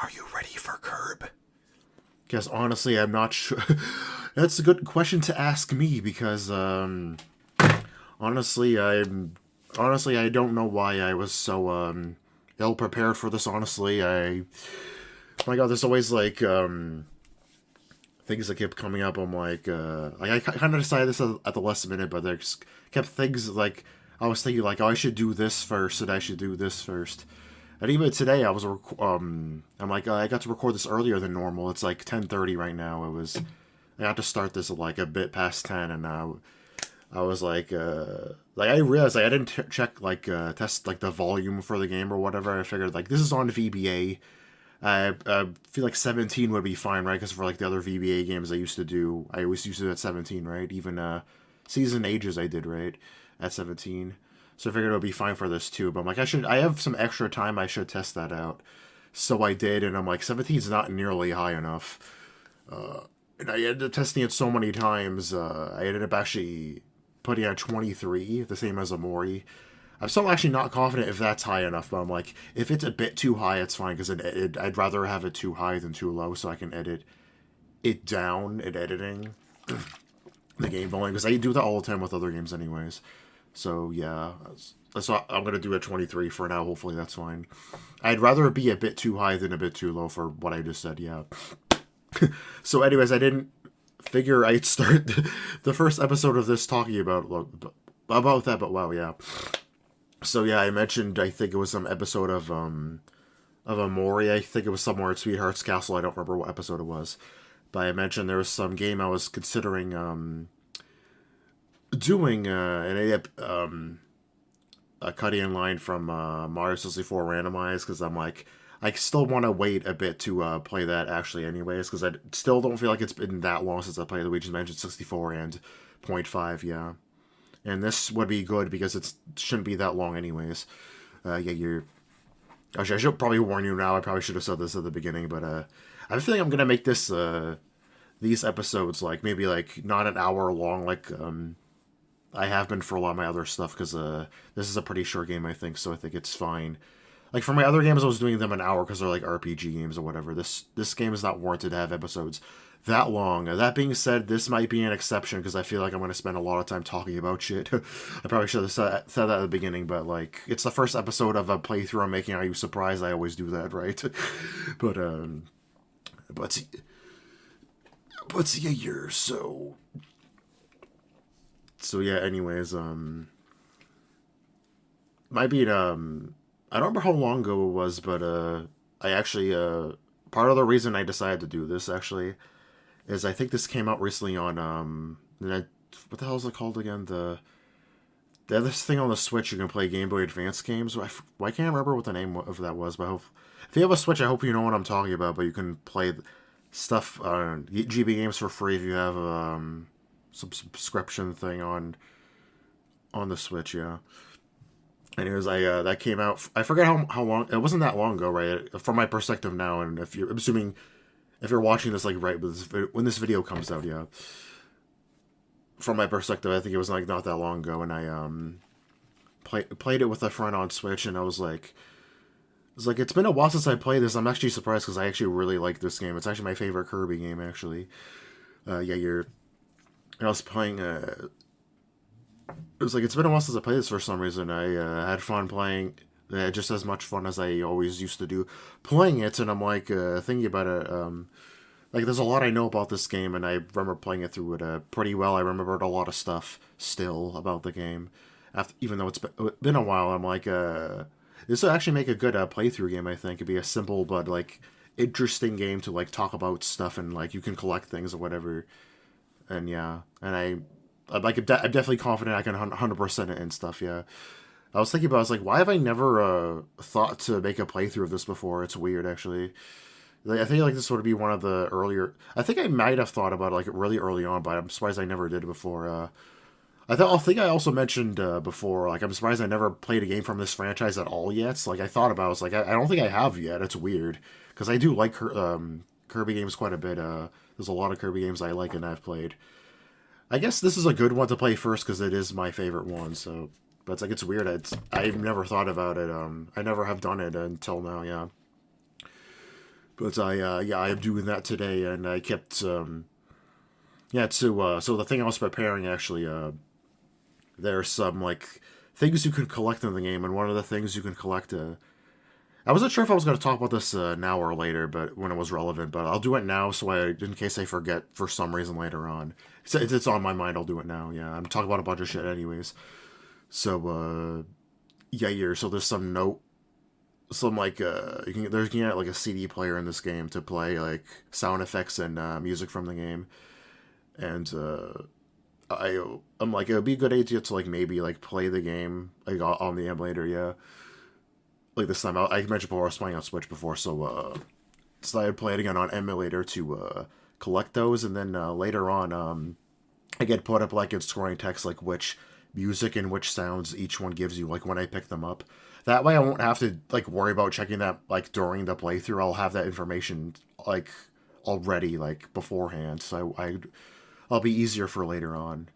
Are you ready for Kirb? Because honestly, I'm not sure. That's a good question to ask me because honestly, I don't know why I was so ill prepared for this. Honestly, my God, there's always like things that kept coming up. I'm like I kind of decided this at the last minute, but there's kept things like I was thinking like, oh, I should do this first, and I should do this first. And even today, I'm like, I got to record this earlier than normal. It's like 10:30 right now. I got to start this at like a bit past 10, and I was like I realized like, I didn't check like test like the volume for the game or whatever. I figured like this is on VBA. I feel like 17 would be fine, right? Because for like the other VBA games I used to do, I always used to do at 17, right? Even Season Ages I did, right? At 17. So I figured it would be fine for this too. But I'm like, I have some extra time, I should test that out. So I did, and I'm like, 17 is not nearly high enough. And I ended up testing it so many times, I ended up actually putting at 23, the same as Amori. I'm still actually not confident if that's high enough, but I'm like, if it's a bit too high, it's fine, because I'd rather have it too high than too low, so I can edit it down in editing the game volume, because I do that all the time with other games anyways. So yeah, that's what I'm going to do at 23 for now. Hopefully that's fine. I'd rather it be a bit too high than a bit too low for what I just said, yeah. So anyways, I didn't figure I'd start the first episode of this talking about that, but wow, yeah. So yeah, I mentioned, I think it was some episode of Amori. I think it was somewhere at Sweetheart's Castle. I don't remember what episode it was. But I mentioned there was some game I was considering doing, and I ended up cutting in line from Mario 64 Randomized, because I'm like, I still want to wait a bit to play that actually anyways, because I still don't feel like it's been that long since I played Luigi's Mansion 64 and .5, yeah. And this would be good because it shouldn't be that long anyways. Actually, I should probably warn you now. I probably should have said this at the beginning, but I have a feeling I'm going to make this, these episodes, like, maybe, like, not an hour long, like, I have been for a lot of my other stuff, because this is a pretty short game, I think, so I think it's fine. Like, for my other games, I was doing them an hour because they're, like, RPG games or whatever. This game is not warranted to have episodes that long. That being said, this might be an exception, because I feel like I'm going to spend a lot of time talking about shit. I probably should have said that at the beginning, but, like, it's the first episode of a playthrough I'm making. Are you surprised? I always do that, right? But yeah, you're so... So yeah, anyways, might be, I don't remember how long ago it was, but, I actually, part of the reason I decided to do this, actually, is I think this came out recently on, what the hell is it called again? They have this thing on the Switch, you can play Game Boy Advance games. I can't remember what the name of that was, but if you have a Switch, I hope you know what I'm talking about, but you can play stuff, GB games for free if you have, some subscription thing on the Switch, yeah. Anyways, that came out. I forget how long. It wasn't that long ago, right? From my perspective now, and I'm assuming if you're watching this like right when this video comes out, yeah. From my perspective, I think it was like not that long ago, and I played it with a friend on Switch, and I was like, it's been a while since I played this. I'm actually surprised because I actually really like this game. It's actually my favorite Kirby game, actually. Yeah, I was playing, it was like, it's been a while since I played this for some reason. I had fun playing, just as much fun as I always used to do playing it, and I'm like, thinking about it, like, there's a lot I know about this game, and I remember playing it through it pretty well. I remembered a lot of stuff still about the game, even though it's been a while. I'm like, this would actually make a good playthrough game, I think. It'd be a simple but, like, interesting game to, like, talk about stuff, and, like, you can collect things or whatever. And yeah, and I'm definitely confident I can 100% it and stuff, yeah. I was thinking about, I was like, why have I never thought to make a playthrough of this before? It's weird, actually. Like, I think like this would be one of the earlier... I think I might have thought about it like really early on, but I'm surprised I never did before. I think I also mentioned before, like, I'm surprised I never played a game from this franchise at all yet. So, like, I thought about it, I was like, I don't think I have yet. It's weird. Because I do like Kirby games quite a bit. There's a lot of Kirby games I like and I've played. I guess this is a good one to play first because it is my favorite one. So, but it's like, it's weird. I've never thought about it. I never have done it until now. Yeah. But yeah, I am doing that today, and I kept yeah. So the thing I was preparing actually, there's some like things you can collect in the game, and one of the things you can collect. I wasn't sure if I was going to talk about this now or later, but when it was relevant. But I'll do it now, so in case I forget for some reason later on. It's on my mind. I'll do it now. Yeah, I'm talking about a bunch of shit anyways. So yeah, here. So there's some like you can get like a CD player in this game to play like sound effects and music from the game, and I'm like it would be a good idea to like maybe like play the game like on the emulator. Yeah, like this time I mentioned before I was playing on Switch before, so decided to play it again on emulator to collect those, and then later on I get put up like in scoring text like which music and which sounds each one gives you like when I pick them up. That way I won't have to like worry about checking that like during the playthrough. I'll have that information like already like beforehand, so I'll be easier for later on.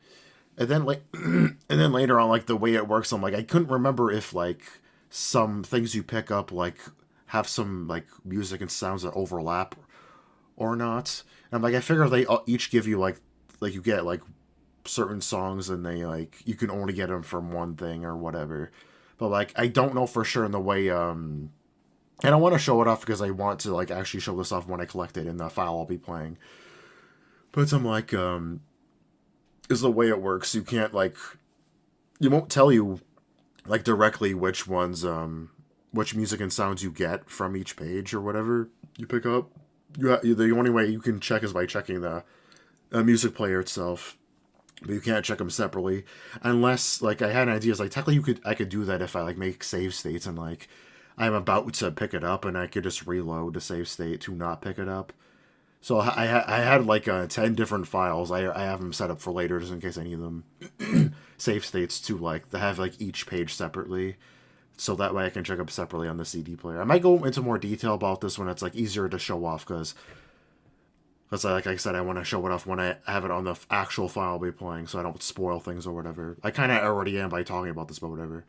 And then like and then later on like the way it works, I'm like I couldn't remember if like some things you pick up like have some like music and sounds that overlap or not. And I'm like I figure they each give you like you get like certain songs and they like you can only get them from one thing or whatever. But like I don't know for sure in the way and I want to show it off because I want to like actually show this off when I collect it in the file I'll be playing. But I'm like is the way it works. You can't like you won't tell you like directly which ones which music and sounds you get from each page or whatever you pick up. The only way you can check is by checking the music player itself, but you can't check them separately unless like I had ideas like technically I could do that if I like make save states and like I'm about to pick it up and I could just reload the save state to not pick it up. So I had like 10 different files. I have them set up for later just in case I need them save states to like to have like each page separately, so that way I can check them separately on the CD player. I might go into more detail about this when it's like easier to show off because like I said, I want to show it off when I have it on the actual file I'll be playing, so I don't spoil things or whatever. I kind of already am by talking about this, but whatever.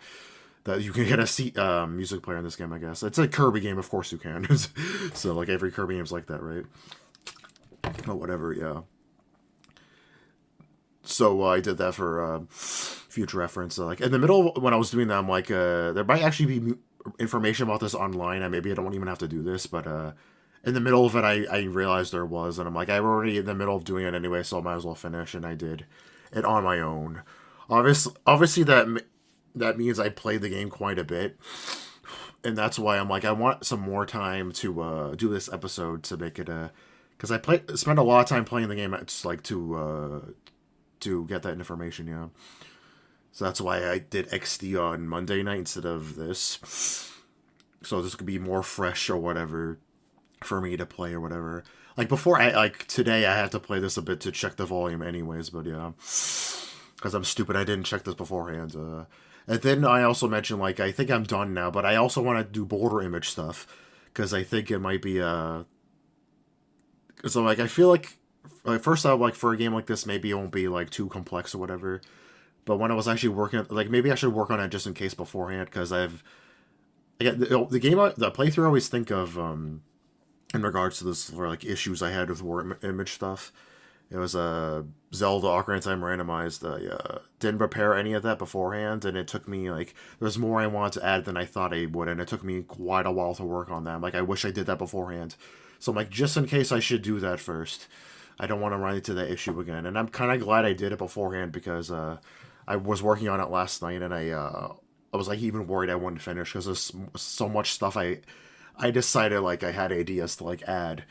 That you can get a music player in this game, I guess. It's a Kirby game, of course you can. So like every Kirby game's like that, right? But whatever, yeah. So I did that for future reference. Like in the middle when I was doing that, I'm like, there might actually be information about this online. And maybe I don't even have to do this, but in the middle of it, I realized there was, and I'm like, I'm already in the middle of doing it anyway, so I might as well finish. And I did it on my own. Obviously that means I played the game quite a bit, and that's why I'm like, I want some more time to do this episode to make it because spent a lot of time playing the game. It's like to get that information, yeah. So that's why I did XD on Monday night instead of this. So this could be more fresh or whatever for me to play or whatever. Like before, today I had to play this a bit to check the volume anyways, but yeah. Because I'm stupid, I didn't check this beforehand. And then I also mentioned, like, I think I'm done now, but I also want to do border image stuff. Because I think it might be, so, like, I feel like first off, like, for a game like this, maybe it won't be, like, too complex or whatever. But when I was actually working, like, maybe I should work on it just in case beforehand, because the game, the playthrough I always think of, in regards to this, for, like, issues I had with war image stuff. It was a Zelda Ocarina of Time randomized. I didn't prepare any of that beforehand, and it took me, like, there's more I wanted to add than I thought I would, and it took me quite a while to work on that. Like, I wish I did that beforehand. So I'm like, just in case I should do that first. I don't want to run into that issue again. And I'm kind of glad I did it beforehand, because I was working on it last night, and I was, like, even worried I wouldn't finish, because there's so much stuff I decided, like, I had ideas to, like, add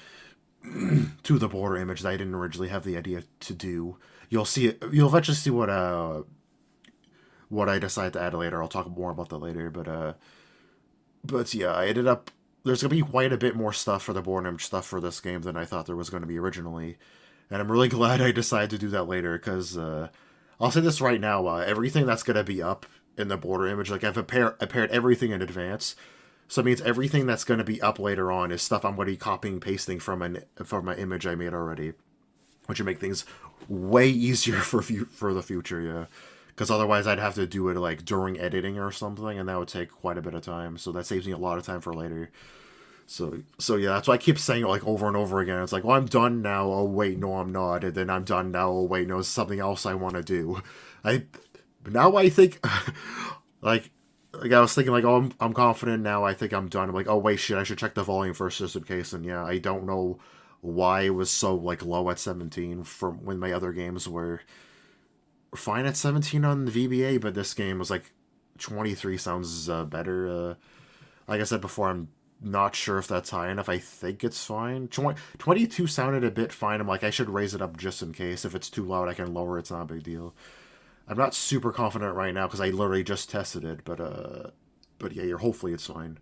to the border image that I didn't originally have the idea to do. You'll see it. You'll eventually see what I decide to add later. I'll talk more about that later. But yeah, I ended up. There's gonna be quite a bit more stuff for the border image stuff for this game than I thought there was gonna be originally, and I'm really glad I decided to do that later, because I'll say this right now. Everything that's gonna be up in the border image, like I've prepared everything in advance. So it means everything that's going to be up later on is stuff I'm going to be copying and pasting from an image I made already, which would make things way easier for the future, yeah. Because otherwise I'd have to do it like during editing or something, and that would take quite a bit of time. So that saves me a lot of time for later. So yeah, that's why I keep saying it like over and over again. It's like, well, I'm done now. Oh wait, no, I'm not. And then I'm done now. Oh wait, no, it's something else I want to do. But now I think, like I was thinking, like, oh, I'm confident now. I think I'm done. I'm like, oh wait, shit, I should check the volume first just in case. And yeah, I don't know why it was so like low at 17 from when my other games were fine at 17 on the VBA, but this game was like 23 sounds better. Like I said before, I'm not sure if that's high enough. I think it's fine. 22 sounded a bit fine. I'm like, I should raise it up just in case. If it's too loud, I can lower it. It's not a big deal. I'm not super confident right now because I literally just tested it, but yeah, hopefully it's fine.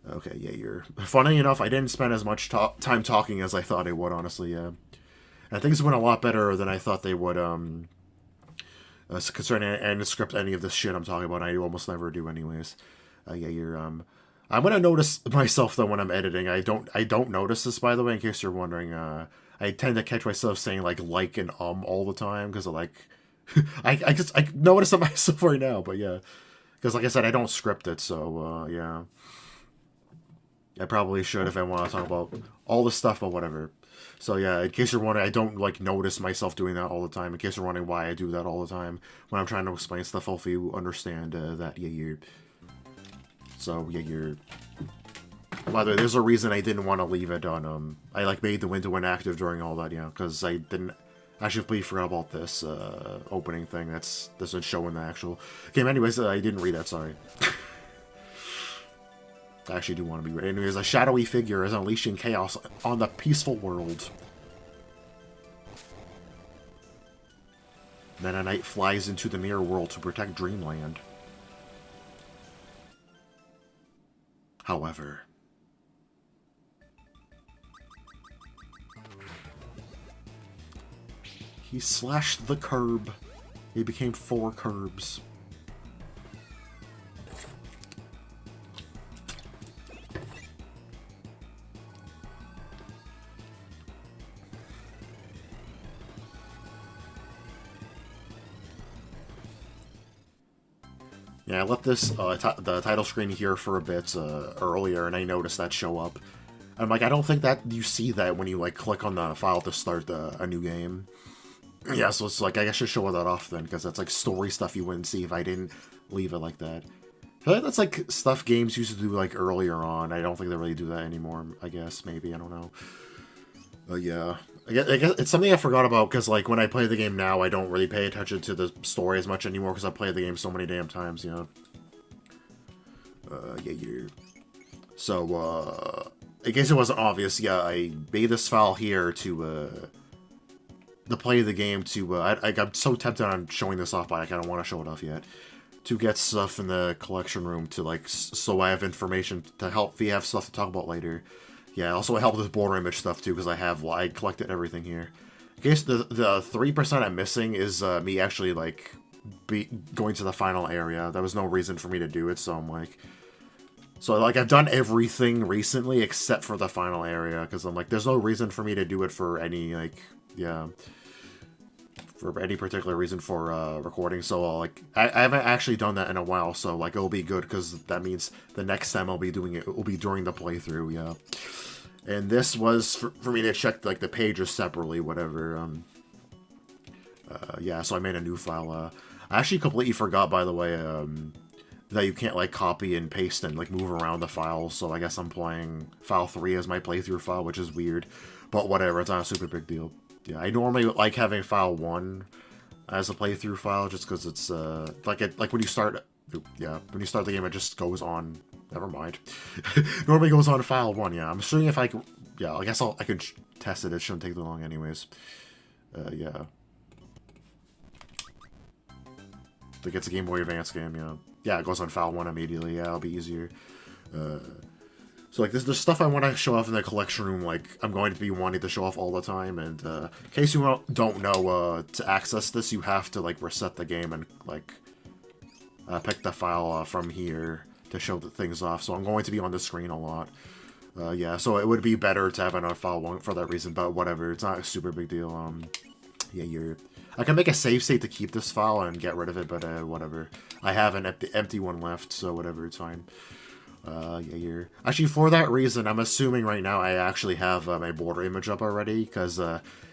Okay, yeah, you're. Funny enough, I didn't spend as much time talking as I thought I would, honestly, yeah. And things went a lot better than I thought they would, concerning and script any of this shit I'm talking about. I almost never do anyways. Yeah, you're, I'm gonna notice myself, though, when I'm editing. I don't notice this, by the way, in case you're wondering. I tend to catch myself saying, like and all the time, because of, like... I notice it myself right now, but yeah. Because, like I said, I don't script it, so, yeah. I probably should if I want to talk about all this stuff, but whatever. So yeah, in case you're wondering, I don't like notice myself doing that all the time. In case you're wondering why I do that all the time when I'm trying to explain stuff, hopefully you understand that. Yeah, you're. So yeah, you're. By the way, there's a reason I didn't want to leave it on. I like made the window inactive during all that, yeah, because I didn't. I should completely forgot about this opening thing. This would show in the actual game. Anyways, I didn't read that. Sorry. I actually do want to be ready. Anyways, a shadowy figure is unleashing chaos on the peaceful world. Then a knight flies into the mirror world to protect Dreamland. However... he slashed the Kirb. He became 4 Kirbs. Yeah, I left this the title screen here for a bit earlier, and I noticed that show up. I'm like, I don't think that you see that when you like click on the file to start a new game. Yeah, so it's like I should show that off then, because that's like story stuff you wouldn't see if I didn't leave it like that. I feel like that's like stuff games used to do like earlier on. I don't think they really do that anymore. I guess maybe I don't know. Yeah. I guess it's something I forgot about, because, like, when I play the game now, I don't really pay attention to the story as much anymore, because I played the game so many damn times, you know? Yeah. So, in case it wasn't obvious, yeah, I made this file here to play the game, I'm so tempted on showing this off, but I don't want to show it off yet. To get stuff in the collection room to, like, so I have information to help if you have stuff to talk about later. Yeah, also it helped with border image stuff too, because I collected everything here. In case the 3% I'm missing is me actually like going to the final area. There was no reason for me to do it, so I'm like, I've done everything recently except for the final area, because I'm like, there's no reason for me to do it for any for any particular reason for recording. So like I haven't actually done that in a while, so like it'll be good, because that means the next time I'll be doing it will be during the playthrough. Yeah. And this was for me to check like the pages separately, whatever. Yeah, so I made a new file. I actually completely forgot, by the way, that you can't like copy and paste and like move around the files. So I guess I'm playing file 3 as my playthrough file, which is weird, but whatever. It's not a super big deal. Yeah, I normally like having file 1 as a playthrough file, just because it's like when you start. Yeah, when you start the game, it just goes on. Never mind. Normally goes on file 1. Yeah, I'm assuming if I can. Yeah, I guess I could test it. It shouldn't take that long, anyways. Yeah. I think it's a Game Boy Advance game. Yeah. Yeah, it goes on file 1 immediately. Yeah, it'll be easier. So, like, there's stuff I want to show off in the collection room, like, I'm going to be wanting to show off all the time, and, in case you don't know, to access this, you have to, like, reset the game and, like, pick the file from here to show the things off, so I'm going to be on the screen a lot. Yeah, so it would be better to have it on file 1 for that reason, but whatever, it's not a super big deal. Yeah, I can make a save state to keep this file and get rid of it, but whatever. I have an empty one left, so whatever, it's fine. Yeah, you're... Actually, for that reason, I'm assuming right now I actually have my border image up already, because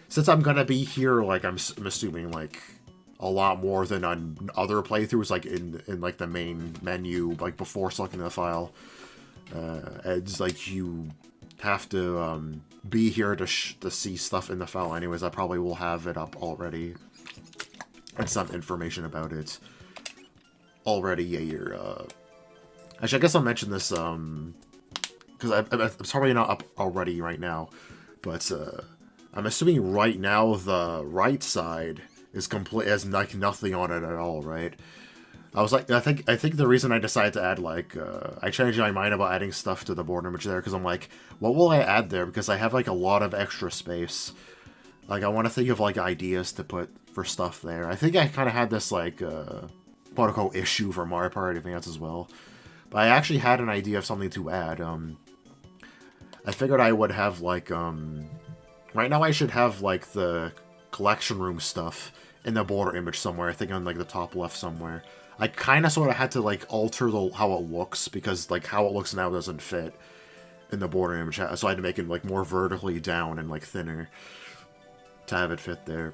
since I'm gonna be here, like, I'm assuming, like, a lot more than on other playthroughs, like, in like, the main menu, like, before selecting the file. It's like, you have to, be here to see stuff in the file anyways. I probably will have it up already. And some information about it already. Yeah, you're, actually, I guess I'll mention this, because it's probably not up already right now, but, I'm assuming right now the right side is complete, has like nothing on it at all, right? I was like, I think the reason I decided to add, like, I changed my mind about adding stuff to the border image there, because I'm like, what will I add there? Because I have, like, a lot of extra space. Like, I want to think of, like, ideas to put for stuff there. I think I kind of had this, like, quote-unquote issue for Mario Party Advance as well. But I actually had an idea of something to add. I figured I would have, like, right now I should have, like, the collection room stuff in the border image somewhere. I think on, like, the top left somewhere. I kind of sort of had to, like, alter how it looks, because, like, how it looks now doesn't fit in the border image. So I had to make it, like, more vertically down and, like, thinner to have it fit there.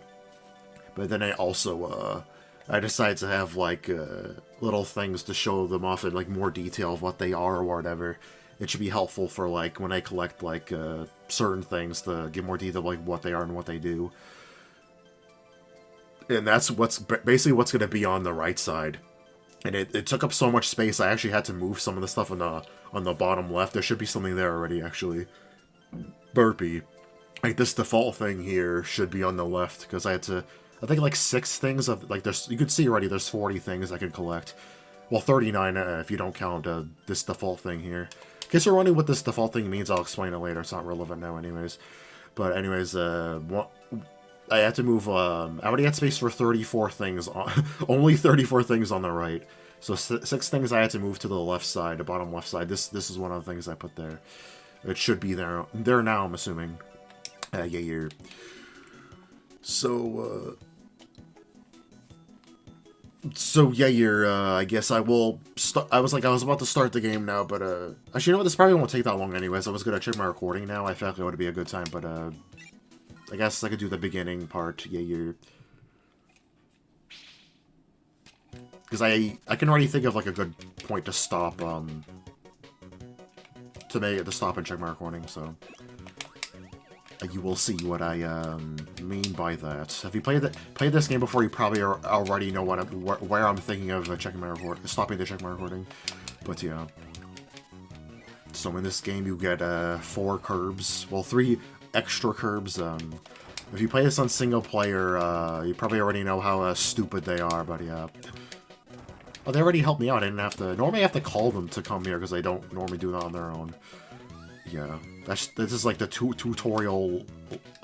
But then I also, I decided to have, like, little things to show them off in, like, more detail of what they are or whatever. It should be helpful for, like, when I collect, like, certain things to give more detail, like, what they are and what they do. And that's basically what's going to be on the right side. And it took up so much space, I actually had to move some of the stuff on the bottom left. There should be something there already, actually. Burpee. Like, this default thing here should be on the left, because I had to... I think, like, 6 things of... Like, there's... You can see already there's 40 things I can collect. Well, 39 if you don't count this default thing here. In case you're wondering what this default thing means, I'll explain it later. It's not relevant now anyways. But anyways, I had to move... I already had space for 34 things. Only 34 things on the right. So 6 things I had to move to the left side, the bottom left side. This is one of the things I put there. It should be there now, I'm assuming. Yeah, you're... So yeah, you're, I guess I will start. I was about to start the game now, but, actually, you know what, this probably won't take that long anyways. I was gonna check my recording now. I felt like it would be a good time, but, I guess I could do the beginning part. Yeah, you're... Because I can already think of, like, a good point to stop, to stop and check my recording, so... You will see what I mean by that. If you played this game before, you probably already know where I'm thinking of stopping to check my recording. But yeah. So in this game, you get 4 Kirbs. Well, 3 extra Kirbs. If you play this on single player, you probably already know how stupid they are. But yeah. Oh, they already helped me out. I didn't have to. Normally, I have to call them to come here because they don't normally do that on their own. Yeah, this is like the tutorial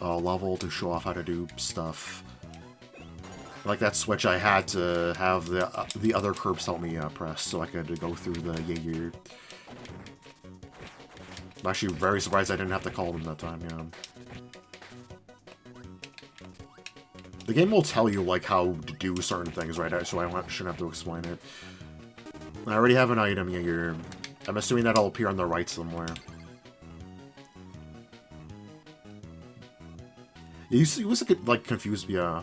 level to show off how to do stuff. Like that switch, I had to have the other Kirbs help me press, so I could go through the Jaeger. I'm actually very surprised I didn't have to call them that time, yeah. The game will tell you, like, how to do certain things, right? So I shouldn't have to explain it. I already have an item here. I'm assuming that'll appear on the right somewhere. It was, like, confused, yeah.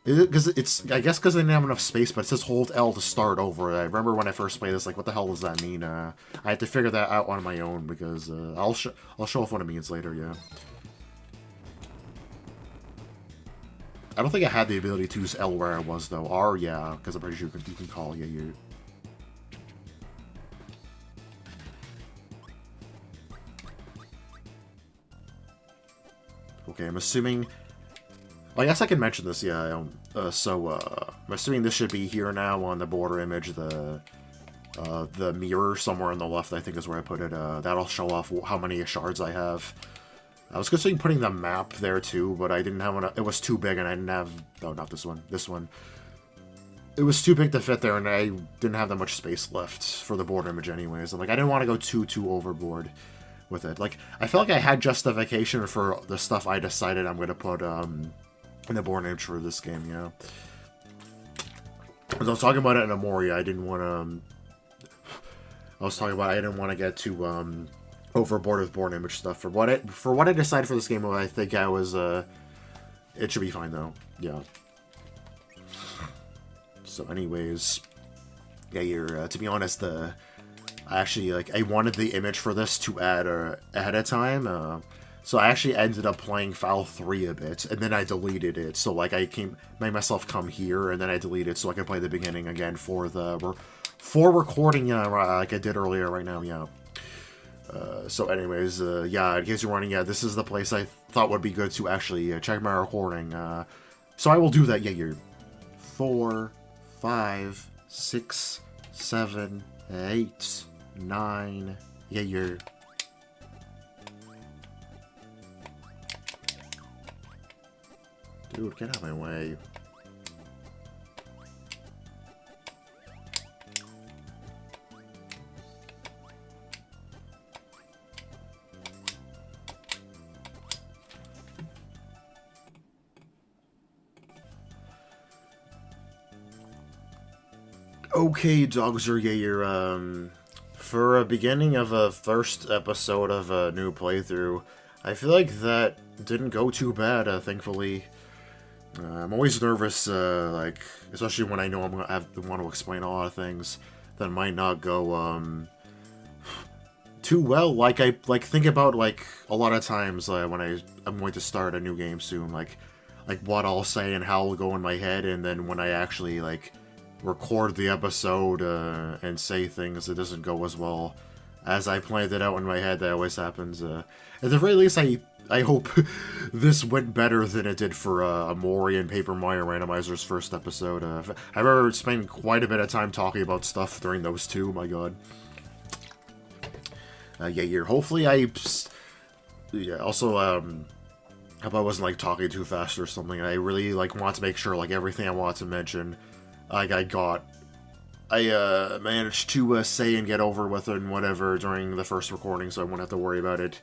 Because I guess because they didn't have enough space, but it says hold L to start over. I remember when I first played this, like, what the hell does that mean? I had to figure that out on my own, because, I'll show off what it means later, yeah. I don't think I had the ability to use L where I was, though. R, yeah, because I'm pretty sure you can call, yeah, you. Okay, I'm assuming... Well, I guess I can mention this, yeah. I'm assuming this should be here now on the border image. The mirror somewhere on the left, I think, is where I put it. That'll show off how many shards I have. I was considering putting the map there, too, but I didn't have enough. It was too big, and I didn't have... Oh, not this one. This one. It was too big to fit there, and I didn't have that much space left for the border image anyways. And, like, I didn't want to go too overboard with it. Like, I felt like I had justification for the stuff I decided I'm going to put, in the border image for this game, yeah. As I was talking about it in Amoria, I didn't want to... was talking about I didn't want to get too overboard with born image stuff. For what I decided for this game, I think I was it should be fine though. Yeah. So anyways, yeah, you're to be honest, I actually I wanted the image for this to add ahead of time. So I actually ended up playing file 3 a bit, and then I deleted it. So I made myself come here, and then I deleted it so I can play the beginning again for recording, like I did earlier right now, yeah. So anyways, yeah, in case you're wondering, yeah, this is the place I thought would be good to actually check my recording. So I will do that, yeah, you're 4, 5, 6, 7, 8, 9, yeah, you're... Dude, get out of my way. Okay, Dogzer, yeah, you're, for a beginning of a first episode of a new playthrough, I feel like that didn't go too bad, thankfully. I'm always nervous, especially when I know I'm gonna want to explain a lot of things that might not go, too well. I think about, a lot of times, when I'm going to start a new game soon, like what I'll say and how it'll go in my head, and then when I actually, record the episode, and say things, it doesn't go as well as I planned it out in my head. That always happens. At the very least, I hope this went better than it did for Amori and Paper Mario Randomizer's first episode. I remember spending quite a bit of time talking about stuff during those two, my god. Yeah, hopefully yeah, also, hope I wasn't, talking too fast or something. I really, want to make sure, everything I want to mention, I managed to say and get over with and whatever during the first recording, so I won't have to worry about it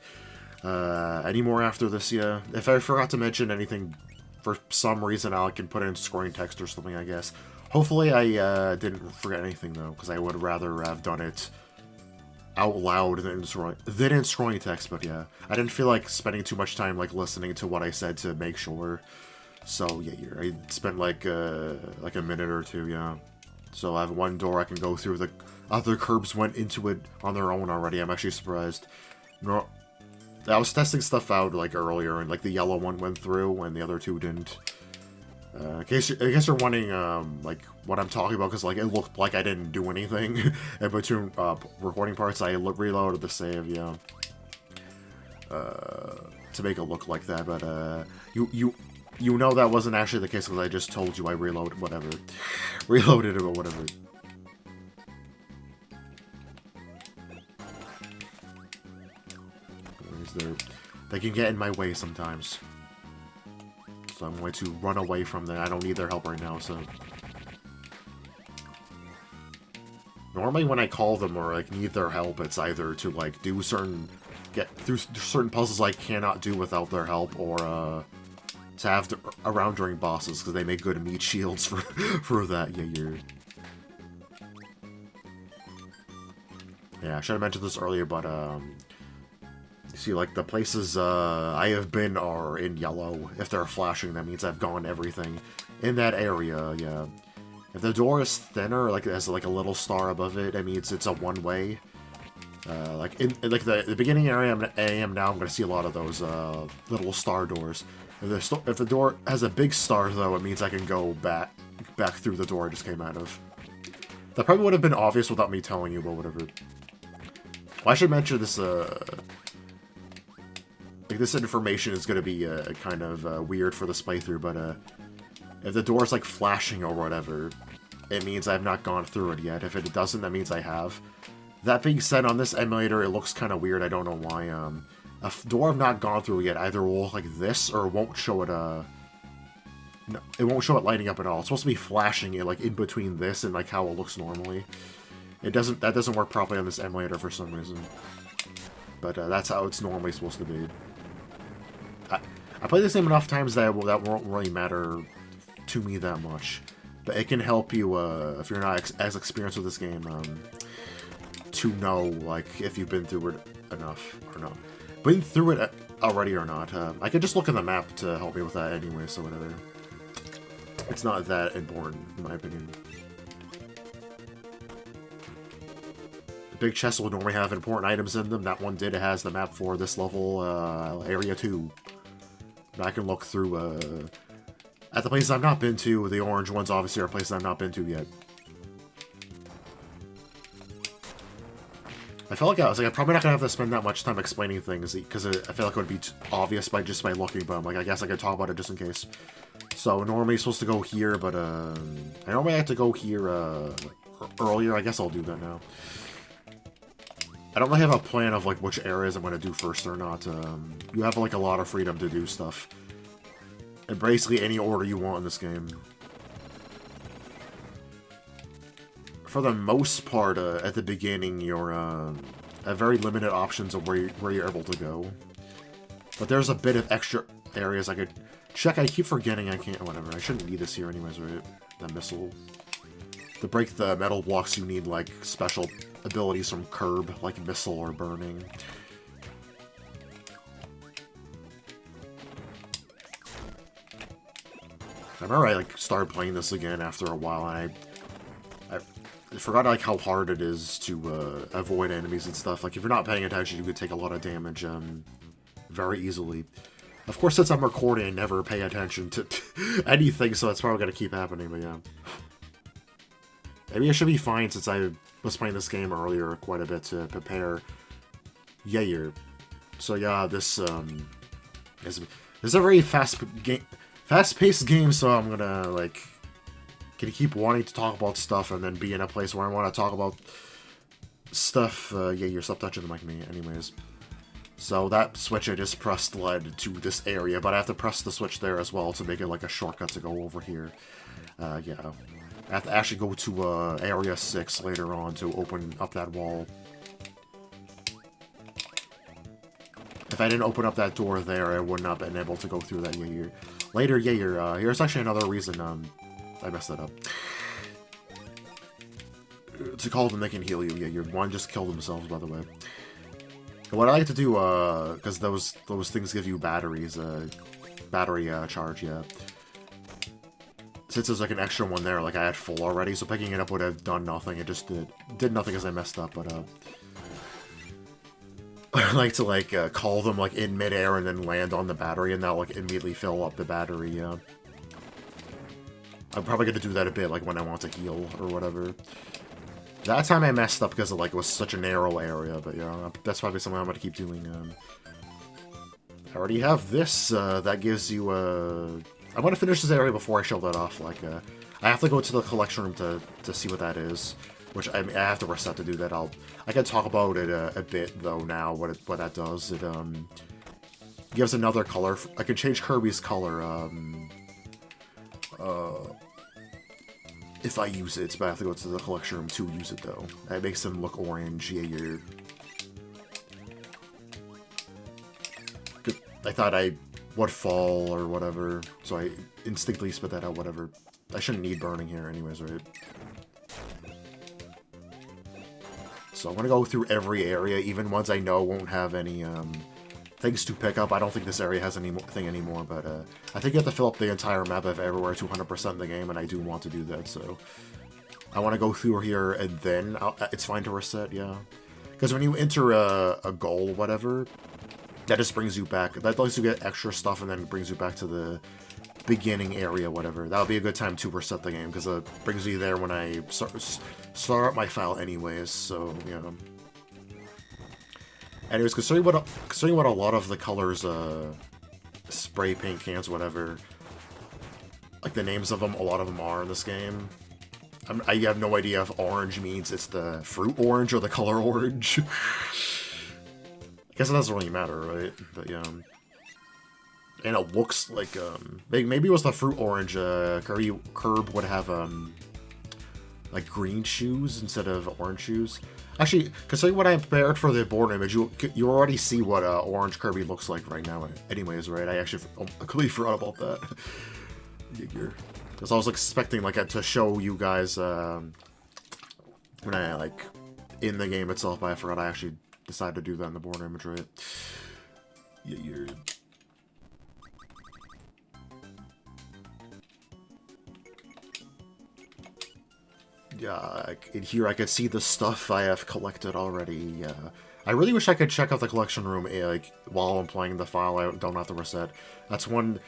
anymore after this, yeah. If I forgot to mention anything for some reason, I can put in scrolling text or something, I guess. Hopefully I didn't forget anything, though, because I would rather have done it out loud than in scrolling text, but yeah. I didn't feel like spending too much time, listening to what I said to make sure. So, yeah, I spent, a minute or two, yeah. So I have one door I can go through. The other Kirbs went into it on their own already. I'm actually surprised. No, I was testing stuff out, earlier, and, the yellow one went through, and the other two didn't. In case you're wondering, what I'm talking about, because, it looked like I didn't do anything in between, recording parts. I reloaded the save, yeah. To make it look like that, but, you know that wasn't actually the case, because I just told you I reloaded, whatever. Reloaded it, or whatever. They can get in my way sometimes. So I'm going to run away from them. I don't need their help right now, so... Normally when I call them or, need their help, it's either to, do get through certain puzzles I cannot do without their help, or, to have around during bosses, because they make good meat shields for that. Yeah, Yeah, I should have mentioned this earlier, but, you see, the places I have been are in yellow. If they're flashing, that means I've gone everything in that area, yeah. If the door is thinner, it has, a little star above it, that means it's a one-way. In the beginning area I am now, I'm going to see a lot of those, little star doors. If the door has a big star, though, it means I can go back through the door I just came out of. That probably would have been obvious without me telling you, but whatever. Well, I should mention this, this information is going to be, kind of, weird for this playthrough, but, if the door's, flashing or whatever, it means I've not gone through it yet. If it doesn't, that means I have. That being said, on this emulator, it looks kind of weird. I don't know why, a door I've not gone through yet either will look like this, or it won't show it, no, it won't show it lighting up at all. It's supposed to be flashing it, in between this and, how it looks normally. That doesn't work properly on this emulator for some reason. But, that's how it's normally supposed to be. I played this game enough times that won't really matter to me that much. But it can help you, if you're not as experienced with this game, to know, like, if you've been through it enough or not. Been through it already or not. I could just look at the map to help me with that anyway, so whatever. It's not that important, in my opinion. The big chests will normally have important items in them. That one did. It has the map for this level, Area 2. I can look through, at the places I've not been to. The orange ones, obviously, are places I've not been to yet. I felt like I'm probably not gonna have to spend that much time explaining things, because I feel like it would be obvious just by looking, but I guess I could talk about it just in case. So, normally you're supposed to go here, but, I normally have to go here, earlier. I guess I'll do that now. I don't really have a plan of, like, which areas I'm gonna do first or not. You have, like, a lot of freedom to do stuff. In basically any order you want in this game. For the most part, at the beginning, you're, have very limited options of where you're able to go. But there's a bit of extra areas I could check. I keep forgetting I can't, whatever. I shouldn't need this here anyways, right? That missile. To break the metal blocks, you need, like, special abilities from Kirb, like missile or burning. I remember I, like, started playing this again after a while, and I forgot, like, how hard it is to avoid enemies and stuff. Like, if you're not paying attention, you could take a lot of damage very easily. Of course, since I'm recording, I never pay attention to anything, so that's probably going to keep happening, but yeah. Maybe I should be fine since I was playing this game earlier quite a bit to prepare. Yeah. So yeah, this is a very fast-paced game, so I'm gonna, like, keep wanting to talk about stuff and then be in a place where I want to talk about stuff. Yeah, stop touching the mic, me. Anyways. So that switch I just pressed led to this area, but I have to press the switch there as well to make it like a shortcut to go over here. Yeah. I have to actually go to Area 6 later on to open up that wall. If I didn't open up that door there, I would not have been able to go through that here. Later, here's actually another reason I messed that up. To call them, they can heal you. Yeah, one just killed themselves, by the way. What I like to do, because those things give you batteries, battery charge, yeah. Since there's like an extra one there, like I had full already, so picking it up would have done nothing. It just did nothing as I messed up, but I like to like call them like in midair and then land on the battery, and that'll like immediately fill up the battery. Yeah, I'm probably gonna do that a bit, like when I want to heal or whatever. That time I messed up because it was such a narrow area, but yeah, that's probably something I'm gonna keep doing. I already have this. That gives you I'm gonna finish this area before I show that off. Like, I have to go to the collection room to see what that is, which I have to reset to do that. I can talk about it a bit though now. What that does, it gives another color. I can change Kirby's color. If I use it, but I have to go to the collection room to use it though. It makes him look orange. Yeah, I thought I would fall or whatever, so I instinctively spit that out, whatever. I shouldn't need burning here anyways, right? So I'm gonna go through every area, even ones I know won't have any things to pick up. I don't think this area has anything anymore, but I think you have to fill up the entire map of everywhere to 100% in the game, and I do want to do that, so I want to go through here, and then it's fine to reset, yeah. Because when you enter a goal or whatever, that just brings you back. That lets you get extra stuff, and then brings you back to the beginning area, whatever. That'll be a good time to reset the game, because it brings you there when I start up my file anyways, so, yeah. Anyways, considering what a lot of the colors, spray paint cans, whatever, like the names of them, a lot of them are in this game. I have no idea if orange means it's the fruit orange or the color orange. I guess it doesn't really matter, right? But yeah. And it looks like, maybe it was the fruit orange, Kirb would have, like green shoes instead of orange shoes. Actually, considering what I prepared for the board image, you already see what orange Kirby looks like right now anyways, right? I actually completely forgot about that. Because I was expecting, like, to show you guys, when I, like, in the game itself, but I forgot I actually decided to do that in the border image, right? Yeah, you're... Yeah, in here I could see the stuff I have collected already. I really wish I could check out the collection room like while I'm playing the file. I don't have to reset. That's one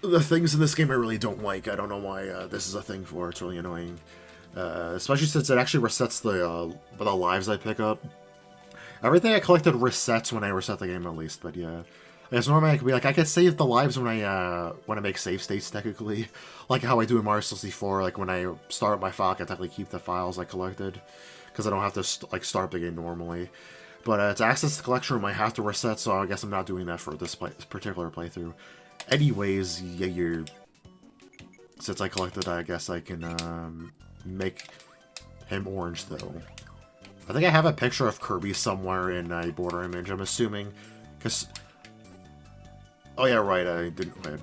of the things in this game I really don't like. I don't know why this is a thing for. It's really annoying, especially since it actually resets the lives I pick up. Everything I collected resets when I reset the game at least. But yeah. I guess normally I could be like, I could save the lives when I make save states, technically. Like how I do in Mario 64, like when I start my file, I can technically keep the files I collected. Because I don't have to, start the game normally. But to access the collection room, I have to reset, so I guess I'm not doing that for this particular playthrough. Anyways, yeah, since I collected, I guess I can make him orange, though. I think I have a picture of Kirby somewhere in a border image, I'm assuming. Because... Oh yeah, right, I didn't... Okay.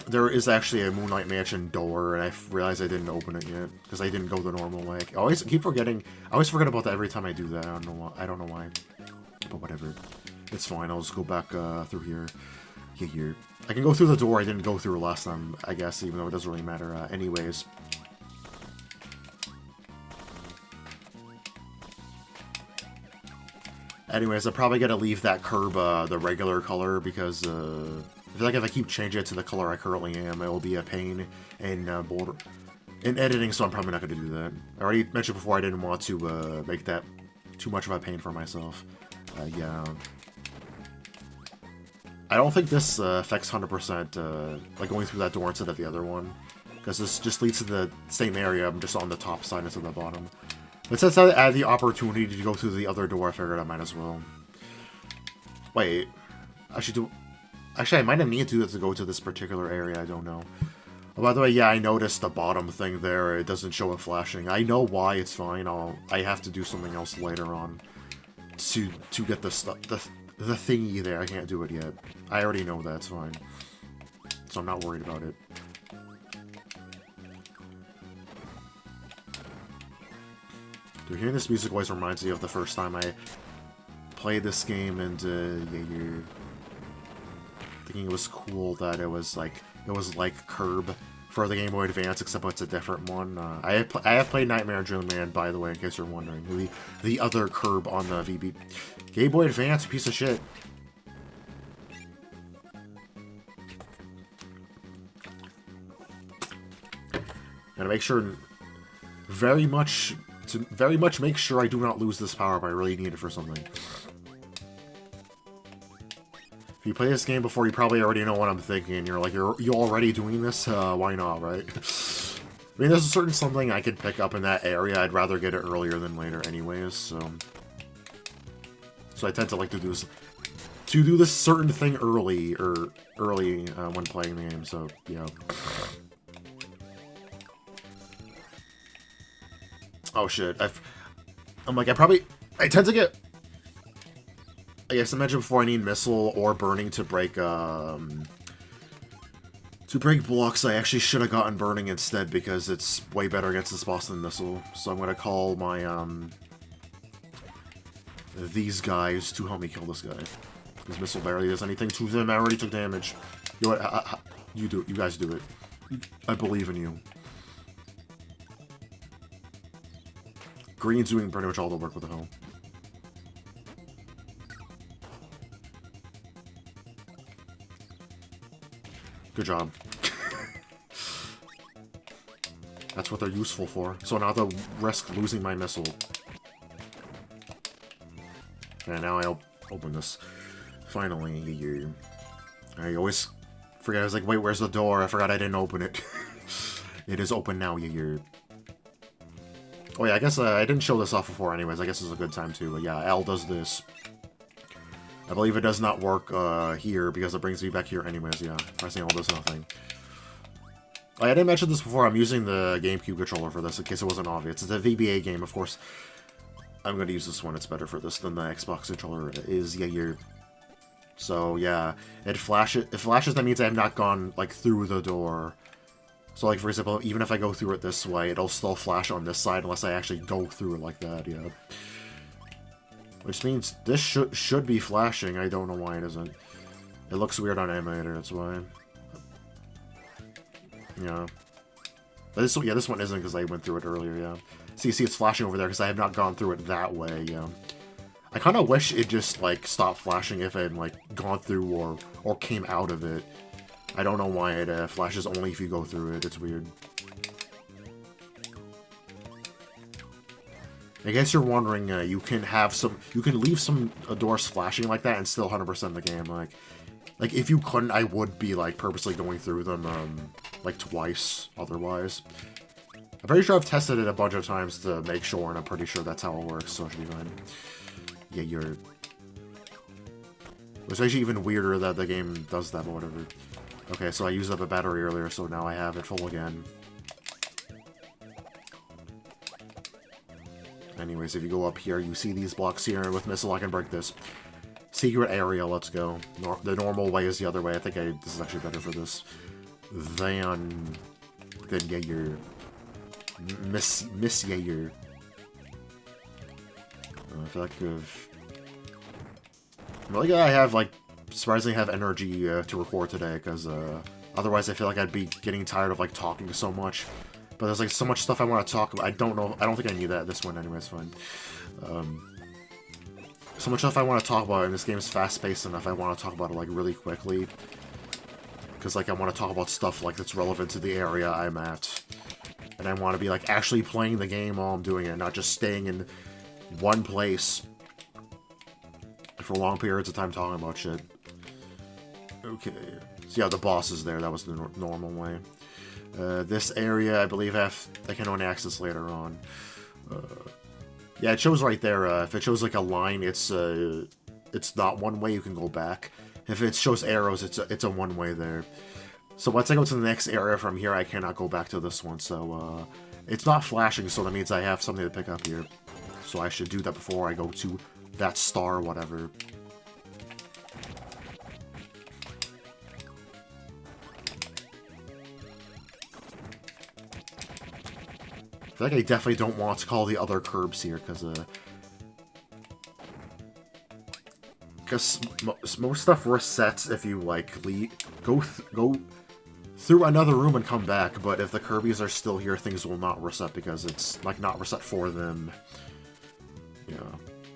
There is actually a Moonlight Mansion door, and I realized I didn't open it yet, because I didn't go the normal way. I always keep forgetting... I always forget about that every time I do that, I don't know why. But whatever. It's fine, I'll just go back through here. Yeah, here. I can go through the door I didn't go through last time, I guess, even though it doesn't really matter. Anyways. Anyways, I'm probably gonna leave that curb the regular color because I feel like if I keep changing it to the color I currently am, it will be a pain in editing. So I'm probably not gonna do that. I already mentioned before I didn't want to make that too much of a pain for myself. Yeah, I don't think this affects 100% like going through that door instead of the other one, because this just leads to the same area. I'm just on the top side instead of the bottom. But since I had the opportunity to go through the other door, I figured I might as well. Wait, actually, I might have needed to go to this particular area. I don't know. Oh, by the way, yeah, I noticed the bottom thing there. It doesn't show it flashing. I know why. It's fine. I have to do something else later on to get the stuff, the thingy there. I can't do it yet. I already know that. It's fine. So I'm not worried about it. Dude, hearing this music always reminds me of the first time I played this game, and yeah, you're thinking it was cool that it was like Kirb for the Game Boy Advance, except it's a different one. I have played Nightmare Dream Man, by the way, in case you're wondering. The other Kirb on the VB Game Boy Advance, piece of shit. Gotta make sure very much make sure I do not lose this power-up. I really need it for something. If you play this game before, you probably already know what I'm thinking. You're like, you're already doing this? Why not, right? I mean, there's a certain something I could pick up in that area. I'd rather get it earlier than later anyways, so I tend to like to do this certain thing early when playing the game, so, yeah. Oh shit, I tend to get... I guess I mentioned before I need Missile or Burning to break blocks. I actually should have gotten Burning instead because it's way better against this boss than Missile. So I'm gonna call my, these guys to help me kill this guy. This Missile barely does anything to them. I already took damage. You know what, you do it. You guys do it. I believe in you. Green's doing pretty much all the work with the home. Good job. That's what they're useful for. So now I'll risk losing my missile. And now I'll open this. Finally. I always forget. I was like, wait, where's the door? I forgot I didn't open it. It is open now, Oh yeah, I guess I didn't show this off before anyways. I guess it's a good time too. But yeah, L does this. I believe it does not work here because it brings me back here anyways. Yeah, pressing L does nothing. I didn't mention this before. I'm using the GameCube controller for this in case it wasn't obvious. It's a VBA game, of course. I'm going to use this one. It's better for this than the Xbox controller is. Yeah, so yeah, it flashes. That means I have not gone like through the door. So, like, for example, even if I go through it this way, it'll still flash on this side unless I actually go through it like that, yeah. Which means this should be flashing. I don't know why it isn't. It looks weird on emulator, that's why. Yeah. But this one isn't because I went through it earlier, yeah. See, it's flashing over there because I have not gone through it that way, yeah. I kind of wish it just, like, stopped flashing if I had, like, gone through or came out of it. I don't know why it flashes only if you go through it. It's weird. I guess you're wondering, you can leave some doors flashing like that and still 100% the game. Like if you couldn't, I would be like purposely going through them, like twice. Otherwise, I'm pretty sure I've tested it a bunch of times to make sure, and I'm pretty sure that's how it works. So it should be fine. Yeah, it's actually even weirder that the game does that, but whatever. Okay, so I used up a battery earlier, so now I have it full again. Anyways, if you go up here, you see these blocks here. With missile, I can break this. Secret area, let's go. The normal way is the other way. I think this is actually better for this than get your Miss Yayer. I feel like I have, like, surprisingly have energy to record today, because otherwise I feel like I'd be getting tired of, like, talking so much. But there's, like, so much stuff I want to talk about. I don't think I need that at this one anyway, it's fine. So much stuff I want to talk about, and this game is fast-paced enough. I want to talk about it, like, really quickly. Because, like, I want to talk about stuff, like, that's relevant to the area I'm at. And I want to be, like, actually playing the game while I'm doing it, not just staying in one place for long periods of time talking about shit. Okay. So, yeah, the boss is there. That was the normal way. This area, I believe, I can only access later on. Yeah, it shows right there. If it shows like a line, it's not one way. You can go back. If it shows arrows, it's a one way there. So once I go to the next area from here, I cannot go back to this one. So it's not flashing, so that means I have something to pick up here. So I should do that before I go to that star, or whatever. I feel like I definitely don't want to call the other Kirbs here, because most stuff resets if you, like, go through another room and come back, but if the Kirby's are still here, things will not reset, because it's, like, not reset for them. Yeah.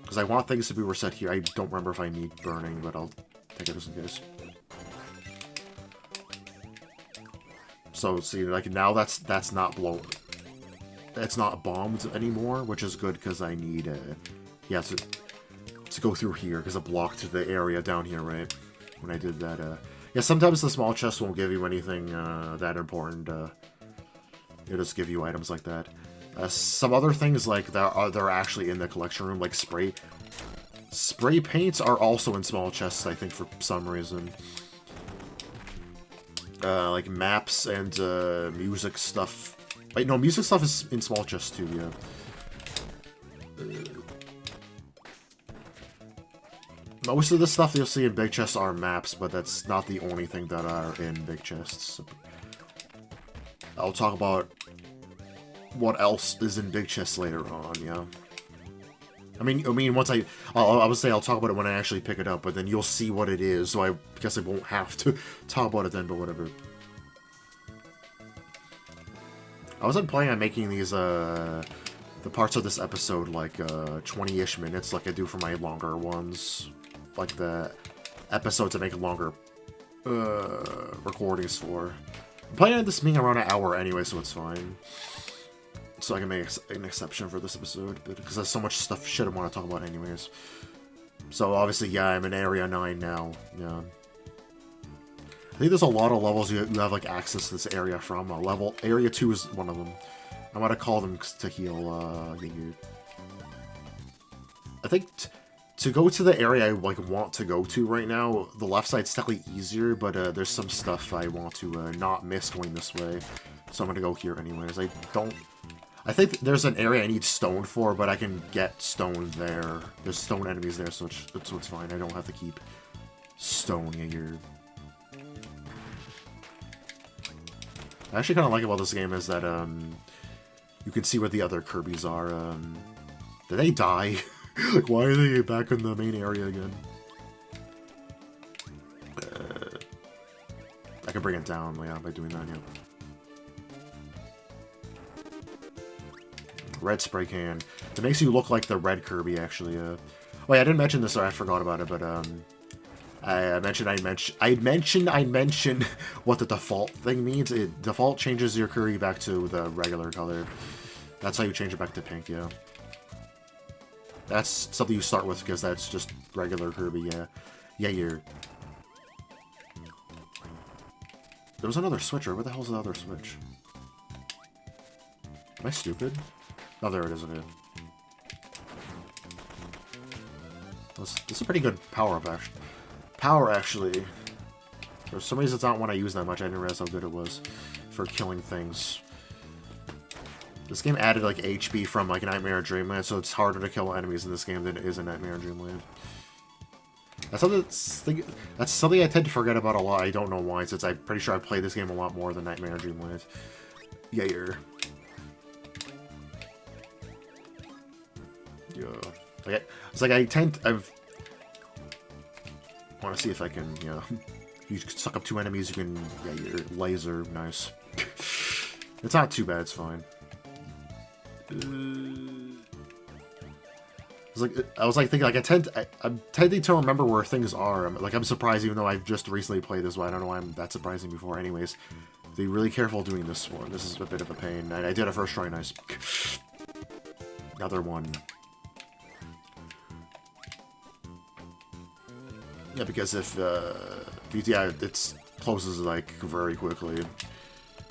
Because I want things to be reset here. I don't remember if I need burning, but I'll take it just in case. So, see, like, now that's not blown. It's not bombed anymore, which is good, because I need, yeah, to go through here, because it blocked the area down here, right? When I did that, yeah, sometimes the small chest won't give you anything, that important, it'll just give you items like that. Some other things, like, they're actually in the collection room, like spray paints are also in small chests, I think, for some reason. Like maps and, music stuff. Wait, no, music stuff is in small chests too, yeah. Most of the stuff you'll see in big chests are maps, but that's not the only thing that are in big chests. I'll talk about what else is in big chests later on, yeah. I mean, once I would say I'll talk about it when I actually pick it up, but then you'll see what it is, so I guess I won't have to talk about it then, but whatever. I wasn't planning on making these, the parts of this episode, like, 20-ish minutes, like I do for my longer ones. Like, the episodes I make longer, recordings for. I'm planning on this being around an hour anyway, so it's fine. So I can make an exception for this episode, because there's so much shit I want to talk about anyways. So, obviously, yeah, I'm in Area 9 now, yeah. I think there's a lot of levels you have, like, access to this area from. Area 2 is one of them. I'm gonna call them to heal, I think to go to the area I, like, want to go to right now, the left side's technically easier, but, there's some stuff I want to, not miss going this way. So I'm gonna go here anyways. I think there's an area I need stone for, but I can get stone there. There's stone enemies there, so it's fine. I don't have to keep stone here. I actually kind of like about this game is that you can see where the other Kirbys are. Did they die? Like, why are they back in the main area again? I can bring it down, yeah, by doing that, yeah. Red spray can. It makes you look like the red Kirby, actually. Wait, I didn't mention this, or I forgot about it, but I mentioned what the default thing means. Default changes your Kirby back to the regular color. That's how you change it back to pink, yeah. That's something you start with, because that's just regular Kirby, yeah. Yeah, you're... There was another switcher. Where the hell's the other switch? Am I stupid? Oh, there it is. Okay. This is a pretty good power-up, actually. Power, actually. For some reason, it's not one I use that much. I didn't realize how good it was for killing things. This game added, like, HP from, like, Nightmare and Dreamland, so it's harder to kill enemies in this game than it is in Nightmare and Dreamland. That's something I tend to forget about a lot. I don't know why, since I'm pretty sure I played this game a lot more than Nightmare and Dreamland. Yeah, you're... Yeah. Okay. It's like I want to see if I can, you know, if you suck up 2 enemies, you can, yeah, your laser, nice. It's not too bad, it's fine. I was thinking, I'm tending to remember where things are. I'm surprised, even though I've just recently played this one. I don't know why I'm that surprising before. Anyways, be really careful doing this one. This is a bit of a pain. I did it first try, nice. Another one. Yeah, because if yeah, it closes like very quickly.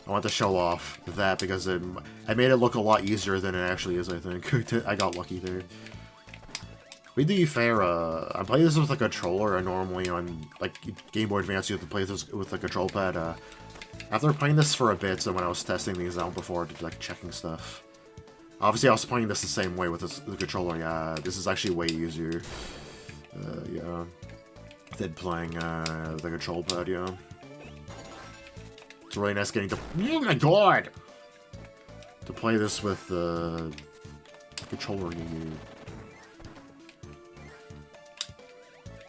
I want to show off that because I made it look a lot easier than it actually is. I think I got lucky there. To be fair, I'm playing this with a controller, and normally on like Game Boy Advance you have to play this with a control pad. After playing this for a bit, so when I was testing these out before, like checking stuff. Obviously, I was playing this the same way with the controller. Yeah, this is actually way easier. Yeah, than playing the control pad. Yeah, it's really nice getting to. Oh my god! To play this with the controller.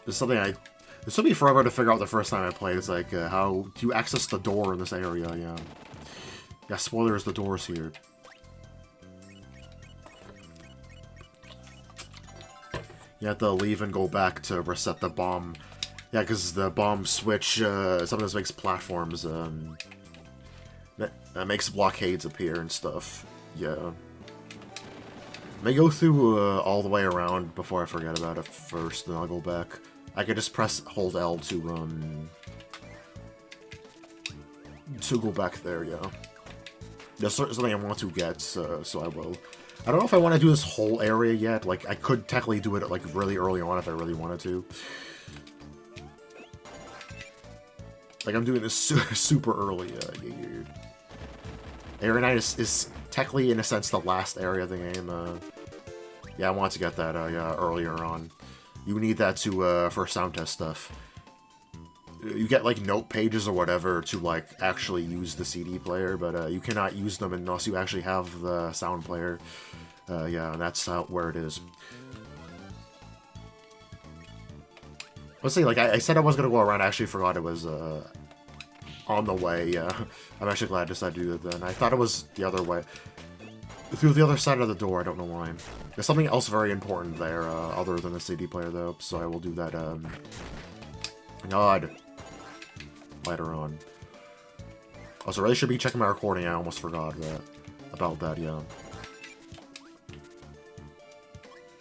It's something it took me forever to figure out the first time I played. It's like, how do you access the door in this area? Yeah. Yeah, spoilers, the door's here. You have to leave and go back to reset the bomb. Yeah, because the bomb switch, sometimes makes platforms, that makes blockades appear and stuff. Yeah. May go through all the way around before I forget about it first, then I'll go back. I could just hold L to go back there, yeah. There's something I want to get, so I will. I don't know if I want to do this whole area yet. Like, I could technically do it, like, really early on if I really wanted to. Like, I'm doing this super early, Area 9 is technically, in a sense, the last area of the game. Yeah, I want to get that, yeah, earlier on. You need that to, for sound test stuff. You get, like, note pages or whatever to, like, actually use the CD player, but, you cannot use them unless you actually have the sound player. Yeah, that's where it is. Let's see, like, I said I was gonna go around, I actually forgot it was, on the way, yeah. I'm actually glad I decided to do that then. I thought it was the other way. Through the other side of the door, I don't know why. There's something else very important there, other than the CD player, though, so I will do that, God. Later on. Also, I really should be checking my recording, I almost forgot about that, yeah.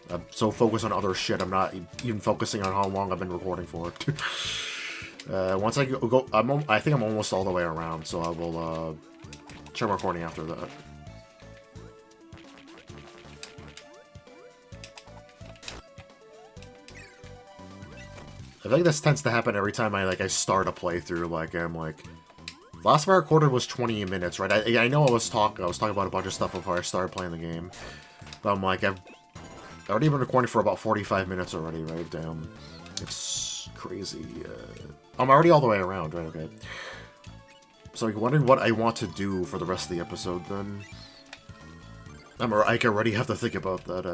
I'm so focused on other shit, I'm not even focusing on how long I've been recording for. Once I go, I think I'm almost all the way around, so I will, check my recording after that. I think this tends to happen every time I start a playthrough. Last time I recorded was 20 minutes, right? I know I was talking about a bunch of stuff before I started playing the game, but I'm like, I've already been recording for about 45 minutes already, right? Damn, it's crazy. I'm already all the way around, right? Okay. So I'm wondering what I want to do for the rest of the episode, then. I already have to think about that,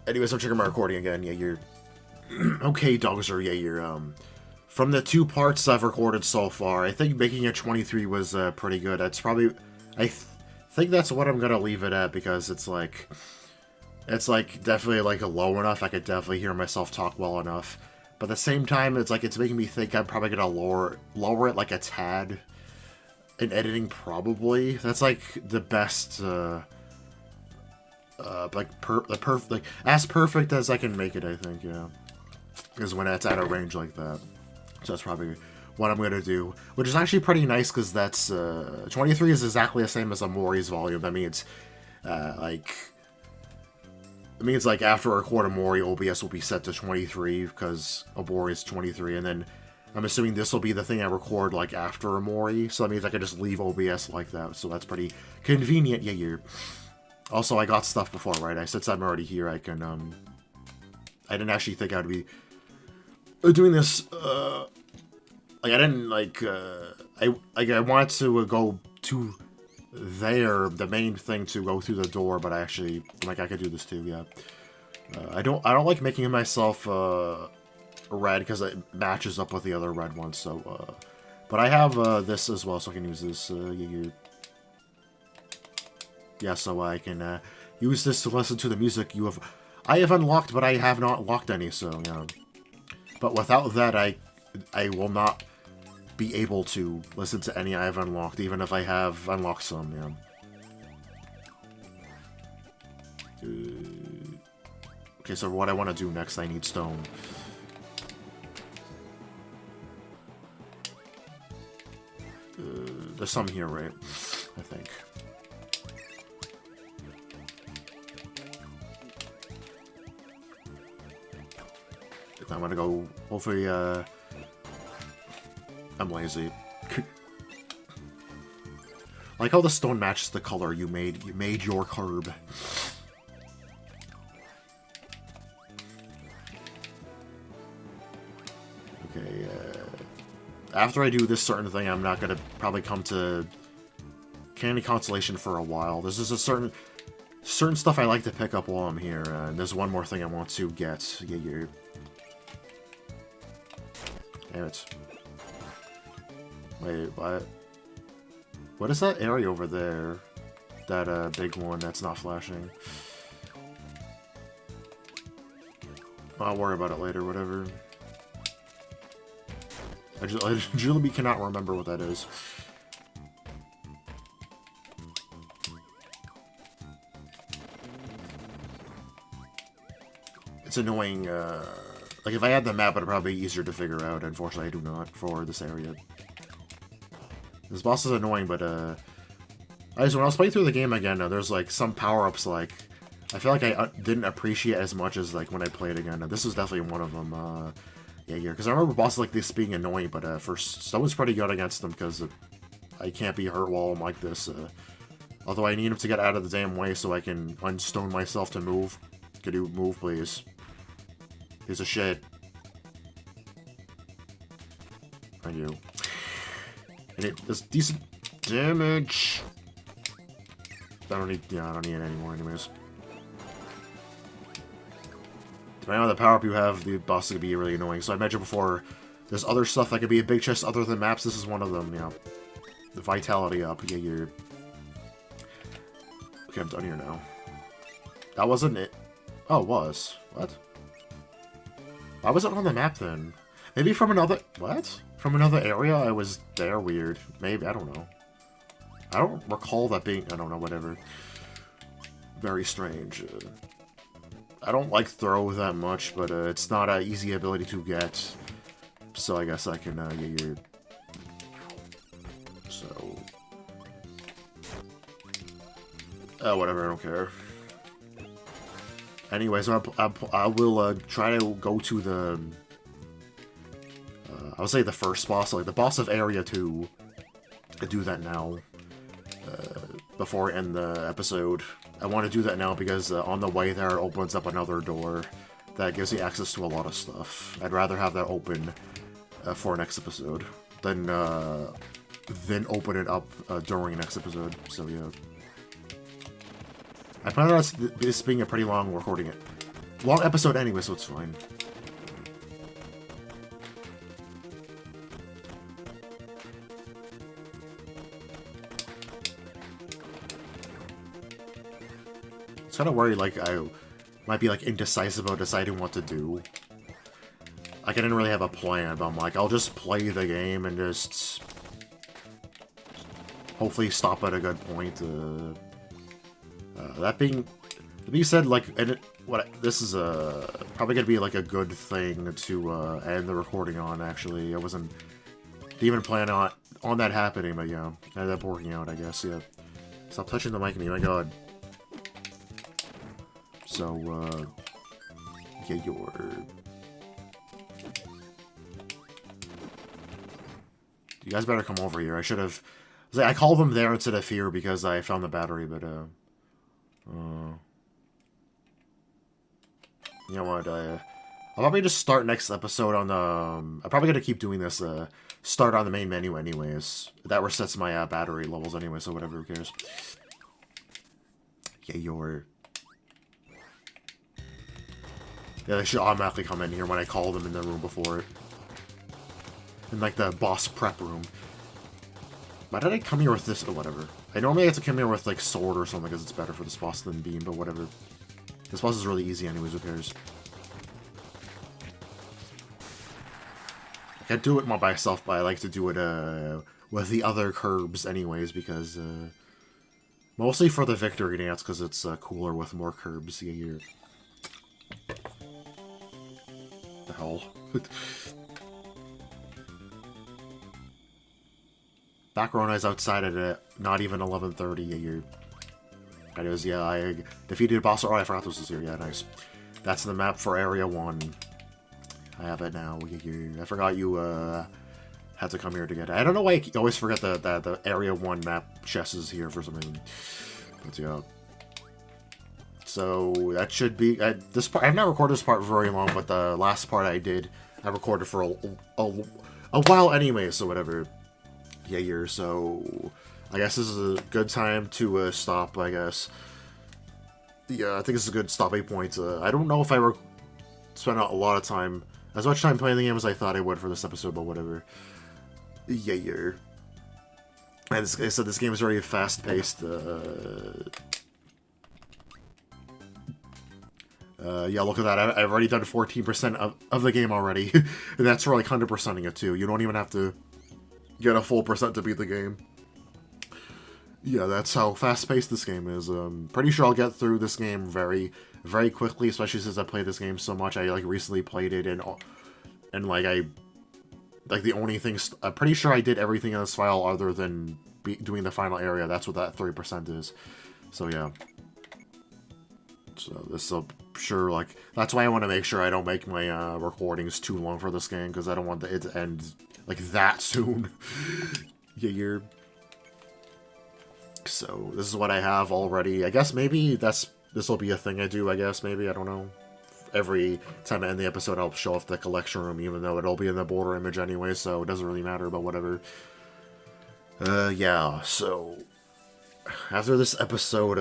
anyways, I'm checking my recording again, you're... Okay, Dogzer, you're, from the 2 parts I've recorded so far, I think making it 23 was, pretty good. That's probably... think that's what I'm gonna leave it at, because it's like, definitely, like, low enough, I could definitely hear myself talk well enough. But at the same time, it's like, it's making me think I'm probably gonna lower it, like, a tad. In editing, probably. That's, like, the best, like, as perfect as I can make it, I think, yeah. Is when it's at a range like that. So that's probably what I'm gonna do. Which is actually pretty nice, because that's, 23 is exactly the same as Amori's volume. That means, like... It means, like, after I record Amori, OBS will be set to 23, because Amori is 23, and then I'm assuming this will be the thing I record, like, after Amori, so that means I can just leave OBS like that, so that's pretty convenient, yeah. Also, I got stuff before, right? Since I'm already here, I can, I didn't actually think I'd be doing this, like, I didn't, like, I wanted to go to there, the main thing, to go through the door, but I actually, like, I could do this too, yeah. I don't like making myself, red, because it matches up with the other red ones, so, but I have, this as well, so I can use this, yeah, so I can, use this to listen to the music I have unlocked, but I have not locked any, so, yeah. But without that, I will not be able to listen to any I have unlocked, even if I have unlocked some, yeah. Okay, so what I want to do next, I need stone. There's some here, right? I think. I'm gonna go, hopefully, I'm lazy. Like how the stone matches the color you made your Kirb. Okay, after I do this certain thing, I'm not gonna probably come to Candy Constellation for a while. This is a certain stuff I like to pick up while I'm here, and there's one more thing I want to get. Yeah. Damn it. Wait, what? What is that area over there? That, big one that's not flashing. I'll worry about it later, whatever. I legitimately cannot remember what that is. It's annoying, like, if I had the map, it'd probably be easier to figure out. Unfortunately, I do not for this area. This boss is annoying, but, when I was playing through the game again, there's, like, some power-ups, like, I feel like I didn't appreciate as much as, like, when I played again. This is definitely one of them, yeah, because I remember bosses like this being annoying, but, Stone's pretty good against them, because I can't be hurt while I'm like this, although I need him to get out of the damn way so I can unstone myself to move. Could you move, please? Piece of shit. Thank you. And it does decent damage. I don't need it anymore anyways. Depending on the power-up you have, the boss could be really annoying. So I mentioned before, there's other stuff that could be a big chest other than maps. This is one of them, yeah. The vitality up, yeah, you're... Okay, I'm done here now. That wasn't it. Oh, it was. What? Why was it on the map then? Maybe from another... What? From another area I was there? Weird. Maybe, I don't know. I don't recall that being... I don't know, whatever. Very strange. I don't like throw that much, but it's not an easy ability to get. So I guess I can get your... So... whatever, I don't care. Anyways, I will try to go to the... I would say the first boss, like the boss of Area 2. I do that now. Before I end the episode. I want to do that now because on the way there it opens up another door that gives you access to a lot of stuff. I'd rather have that open for next episode. then open it up during next episode. So yeah, I plan on this being a pretty long long episode anyway, so it's fine. It's kind of worried, like I might be like indecisive about deciding what to do. Like, I didn't really have a plan, but I'm like, I'll just play the game and just hopefully stop at a good point. That being said, like, this is probably gonna be like a good thing to end the recording on. Actually, I didn't even plan on that happening, but yeah, ended up working out, I guess. Yeah, stop touching the mic, me, my God. So, yeah, you guys better come over here. I should have... I called them there instead of here because I found the battery, but, you know what, I'll probably just start next episode on the... I'm probably gonna keep doing this, start on the main menu anyways. That resets my, battery levels anyway, so whatever, who cares. Yeah, yeah, they should automatically come in here when I call them in the room before it. In, like, the boss prep room. Why did I come here with this? Or whatever. I normally have to come here with, like, sword or something because it's better for this boss than beam, but whatever. This boss is really easy anyways, who cares? I can't do it by myself, but I like to do it, with the other Kirbs anyways, because, mostly for the victory dance, because it's, cooler with more Kirbs. Yeah, you're... The hell? Background is outside at not even 11:30. Anyways, yeah, I defeated a boss. Oh, I forgot this was here. Yeah, nice. That's the map for Area 1. I have it now. I forgot you had to come here to get it. I don't know why I always forget that the Area 1 map chest is here for some reason. But yeah. So that should be this part. I've not recorded this part very long, but the last part I recorded for a while anyway. So whatever. Yeah, so I guess this is a good time to stop. I guess. Yeah, I think this is a good stopping point. I don't know if I spent a lot of time, as much time playing the game as I thought I would for this episode, but whatever. Yeah. And as I said, this game is very fast-paced. Yeah, look at that. I've already done 14% of the game already. And that's for like 100%ing it too. You don't even have to get a full percent to beat the game. Yeah, that's how fast-paced this game is. Pretty sure I'll get through this game very, very quickly, especially since I played this game so much. I like recently played it and like the only thing I'm pretty sure I did everything in this file other than doing the final area. That's what that 3% is. So yeah. So this will sure, like, that's why I want to make sure I don't make my recordings too long for this game, because I don't want it to end like that soon. Yeah, so this is what I have already. I guess maybe this will be a thing I do, I guess, maybe, I don't know. Every time I end the episode, I'll show off the collection room, even though it'll be in the border image anyway, so it doesn't really matter, but whatever. Yeah, so after this episode,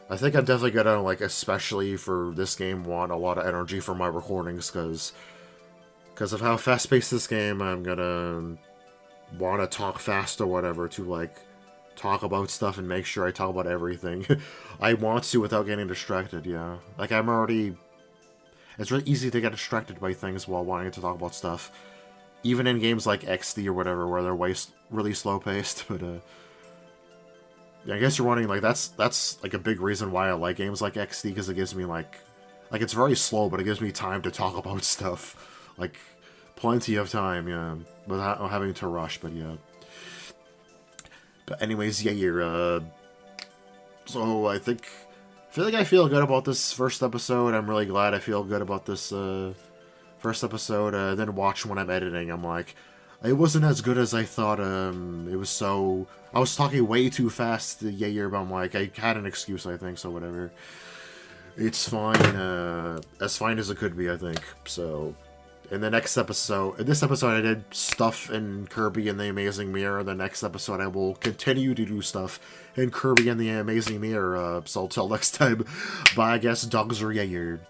I think I'm definitely gonna, like, especially for this game, want a lot of energy for my recordings, because of how fast-paced this game, I'm gonna want to talk fast or whatever to, like, talk about stuff and make sure I talk about everything I want to without getting distracted, yeah. Like, it's really easy to get distracted by things while wanting to talk about stuff. Even in games like XD or whatever, where they're really slow-paced, but, yeah, I guess you're wondering, like, that's like, a big reason why I like games like XD, because it gives me, like, it's very slow, but it gives me time to talk about stuff. Like, plenty of time, yeah, without having to rush, but yeah. But anyways, yeah, so I feel like I feel good about this first episode. I'm really glad I feel good about this, first episode. Then watch when I'm editing, I'm like, it wasn't as good as I thought. I was talking way too fast, yeah, but I'm like, I had an excuse, I think, so whatever. It's fine, as fine as it could be, I think, so, in the next episode, in this episode I did stuff in Kirby and the Amazing Mirror. The next episode I will continue to do stuff in Kirby and the Amazing Mirror. So until next time, bye I guess, dogs are weird.